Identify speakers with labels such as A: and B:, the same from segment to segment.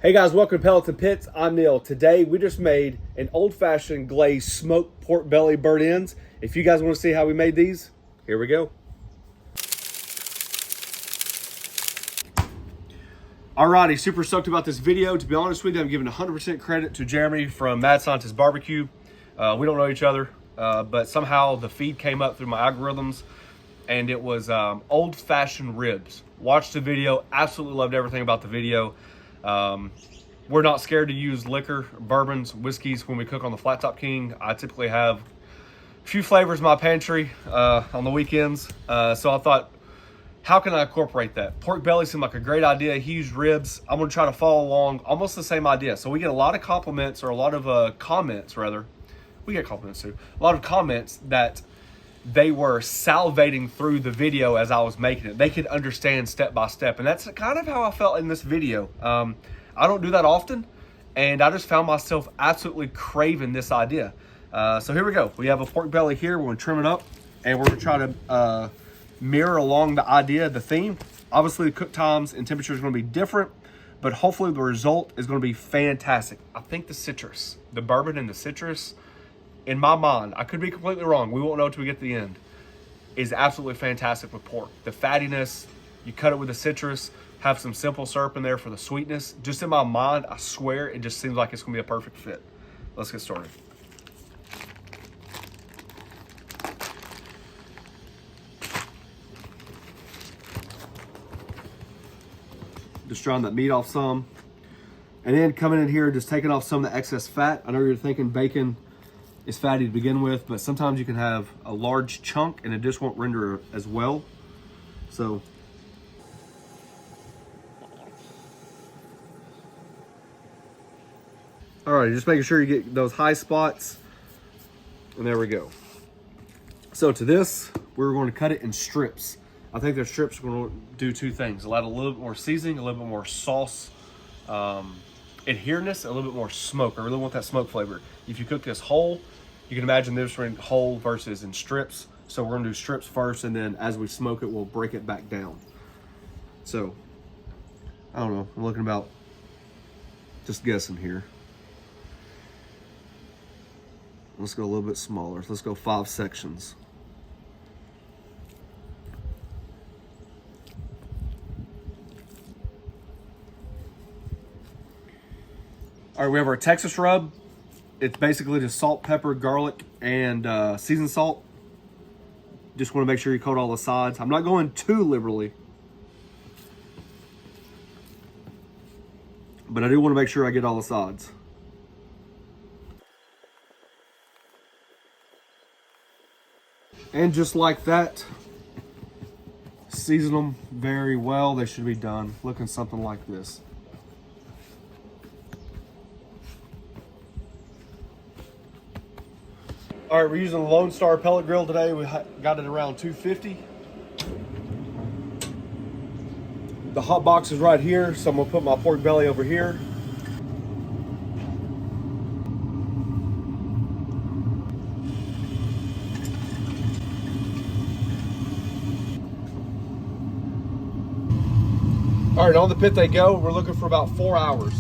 A: Hey guys, welcome to Pellets and Pits. I'm Neil. Today we just made an old-fashioned glazed smoked pork belly burnt ends. If you guys want to see how we made these, here we go. Alrighty, super stoked about this video. To be honest with you, I'm giving 100% credit to Jeremy from Boss Southwest BBQ. We don't know each other, but somehow the feed came up through my algorithms and it was old-fashioned ribs. Watched the video, absolutely loved everything about the video. We're not scared to use liquor, bourbons, whiskeys when we cook on the Flat Top King. I typically have a few flavors in my pantry on the weekends. So I thought, how can I incorporate that? Pork belly seemed like a great idea. Huge ribs. I'm going to try to follow along almost the same idea. So we get a lot of compliments, or a lot of comments rather. We get compliments too. A lot of comments that they were salivating through the video as I was making it. They could understand step by step. And that's kind of how I felt in this video. I don't do that often, and I just found myself absolutely craving this idea. So here we go. We have a pork belly here. We're gonna trim it up, and we're gonna try to mirror along the idea, the theme. Obviously the cook times and temperatures are gonna be different, but hopefully the result is gonna be fantastic. I think the citrus, the bourbon and the citrus, in my mind, I could be completely wrong, we won't know until we get to the end, is absolutely fantastic with pork. The fattiness, you cut it with the citrus, have some simple syrup in there for the sweetness. Just in my mind, I swear, it just seems like it's gonna be a perfect fit. Let's get started. Just drying that meat off some. And then coming in here, just taking off some of the excess fat. I know you're thinking bacon is fatty to begin with, but sometimes you can have a large chunk and it just won't render as well. So all right, just making sure you get those high spots, and there we go. So to this, we're going to cut it in strips. I think the strips are going to do two things: allow a little bit more seasoning, a little bit more sauce adherence, a little bit more smoke. I really want that smoke flavor. If you cook this whole, you can imagine this in whole versus in strips. So we're going to do strips first, and then as we smoke it, we'll break it back down. So I don't know, I'm looking about, just guessing here. Let's go a little bit smaller. Let's go 5 sections. All right, we have our Texas rub. It's basically just salt, pepper, garlic, and seasoned salt. Just want to make sure you coat all the sides. I'm not going too liberally, but I do want to make sure I get all the sides. And just like that, season them very well. They should be done looking something like this. All right, we're using a Lone Star pellet grill today. We got it around 250. The hot box is right here, so I'm gonna put my pork belly over here. All right, on the pit they go. We're looking for about 4 hours.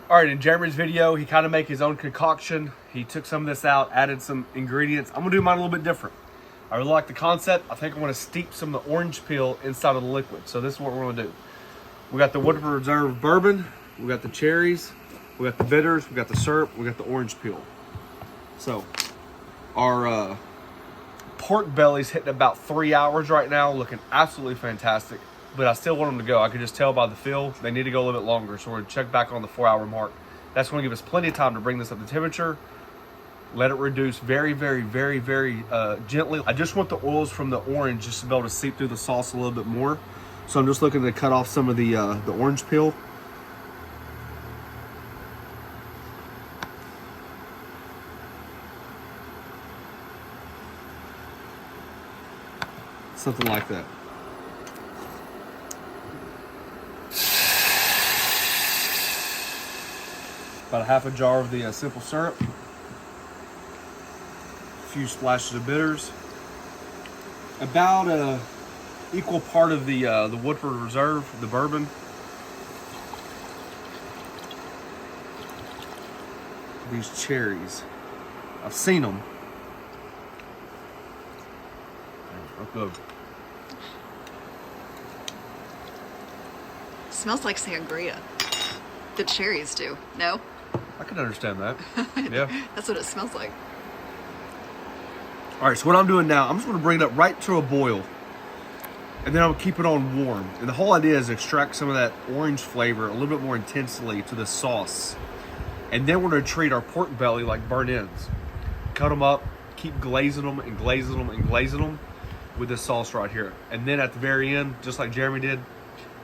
A: All right, in Jeremy's video, he kind of make his own concoction. He took some of this out, added some ingredients. I'm gonna do mine a little bit different. I really like the concept. I think I'm gonna steep some of the orange peel inside of the liquid. So this is what we're gonna do. We got the Woodford Reserve bourbon, we got the cherries, we got the bitters, we got the syrup, we got the orange peel. So our pork belly's hitting about 3 hours right now, looking absolutely fantastic, but I still want them to go. I could just tell by the feel they need to go a little bit longer, so we're gonna check back on the 4 hour mark. That's gonna give us plenty of time to bring this up to temperature, let it reduce very, very, very, very gently. I just want the oils from the orange just to be able to seep through the sauce a little bit more. So I'm just looking to cut off some of the orange peel. Something like that. About a half a jar of the simple syrup. A few splashes of bitters. About a equal part of the Woodford Reserve, the bourbon. These cherries, I've seen them. Good.
B: Smells like sangria. The cherries do. No?
A: I can understand that. Yeah.
B: That's what it smells like.
A: All right, so what I'm doing now, I'm just going to bring it up right to a boil. And then I'll keep it on warm. And the whole idea is to extract some of that orange flavor a little bit more intensely to the sauce. And then we're going to treat our pork belly like burnt ends. Cut them up, keep glazing them and glazing them and glazing them with this sauce right here. And then at the very end, just like Jeremy did,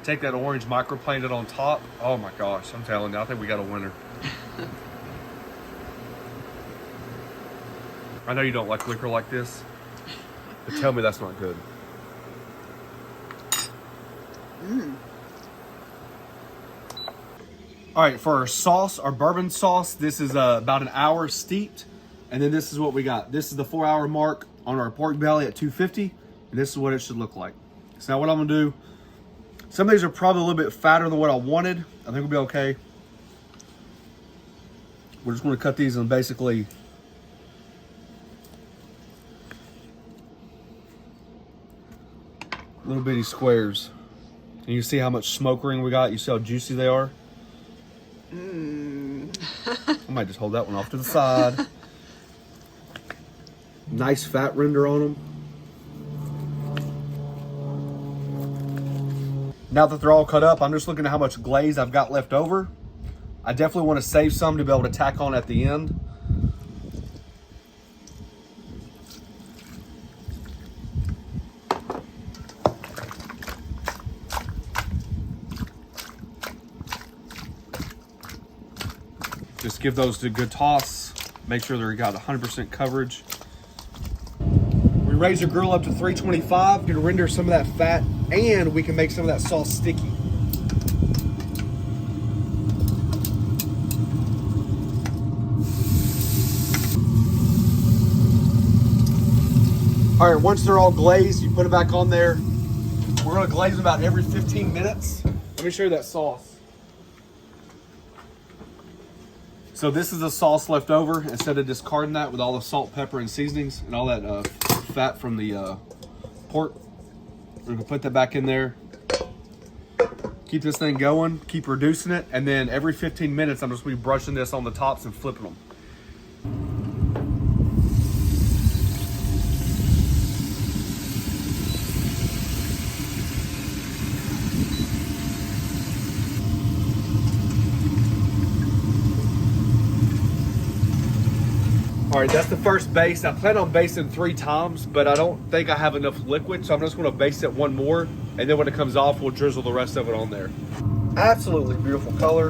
A: take that orange microplane it on top. Oh my gosh, I'm telling you, I think we got a winner. I know you don't like liquor like this, but tell me that's not good. All right, for our sauce, our bourbon sauce, this is about an hour steeped. And then this is what we got. This is the 4-hour mark on our pork belly at 250. And this is what it should look like. So now what I'm gonna do, some of these are probably a little bit fatter than what I wanted. I think we'll be okay. We're just gonna cut these in basically little bitty squares. And you see how much smoke ring we got? You see how juicy they are? I might just hold that one off to the side. Nice fat render on them. Now that they're all cut up, I'm just looking at how much glaze I've got left over. I definitely want to save some to be able to tack on at the end. Just give those a good toss. Make sure they've got 100% coverage. We raise the grill up to 325, gonna render some of that fat, and we can make some of that sauce sticky. All right, once they're all glazed, you put it back on there. We're gonna glaze them about every 15 minutes. Let me show you that sauce. So this is the sauce left over. Instead of discarding that with all the salt, pepper, and seasonings and all that fat from the pork, we're gonna put that back in there. Keep this thing going, keep reducing it, and then every 15 minutes, I'm just gonna be brushing this on the tops and flipping them. All right, that's the first baste. I plan on basting 3 times, but I don't think I have enough liquid, so I'm just gonna baste it one more, and then when it comes off, we'll drizzle the rest of it on there. Absolutely beautiful color.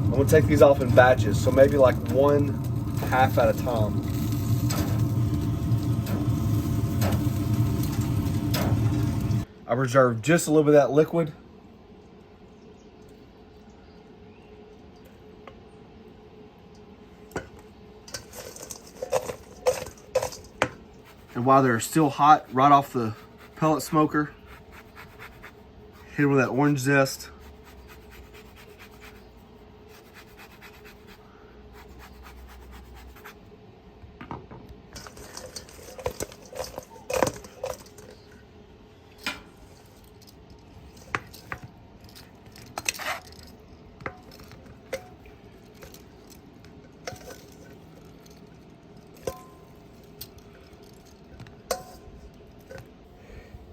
A: I'm gonna take these off in batches, so maybe like 1/2 at a time. I reserved just a little bit of that liquid. And while they're still hot, right off the pellet smoker, hit them with that orange zest.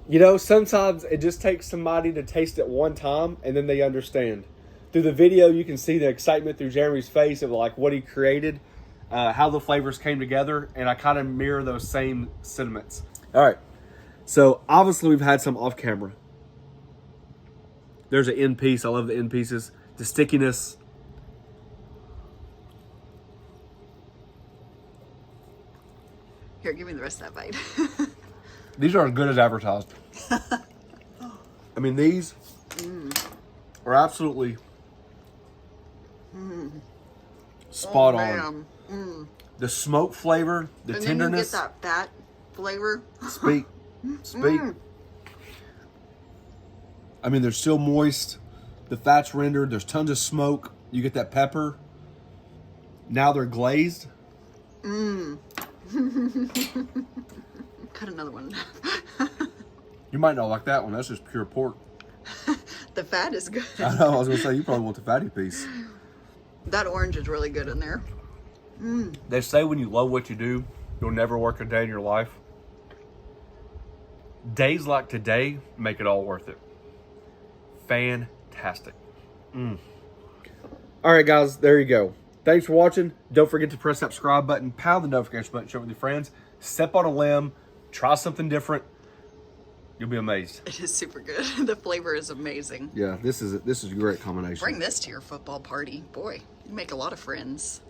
A: You know, sometimes it just takes somebody to taste it one time and then they understand. Through the video, you can see the excitement through Jeremy's face of like what he created, how the flavors came together, and I kind of mirror those same sentiments. All right, so obviously we've had some off camera. There's an end piece. I love the end pieces. The stickiness.
B: Here, give me the rest of that bite.
A: These are as good as advertised. I mean, these are absolutely spot on. the smoke flavor, the
B: and
A: tenderness.
B: Then you get that fat flavor.
A: Speak. I mean, they're still moist. The fat's rendered. There's tons of smoke. You get that pepper. Now they're glazed.
B: Cut another one.
A: You might not like that one. That's just pure pork.
B: The fat is good.
A: I know. I was going to say, you probably want the fatty piece.
B: That orange is really good in there.
A: They say when you love what you do, you'll never work a day in your life. Days like today make it all worth it. Fantastic. All right, guys, there you go. Thanks for watching. Don't forget to press that subscribe button, pound the notification button, share it with your friends, step on a limb, try something different. You'll be amazed.
B: It is super good. The flavor is amazing.
A: Yeah, this is a great combination.
B: Bring this to your football party. Boy, you make a lot of friends.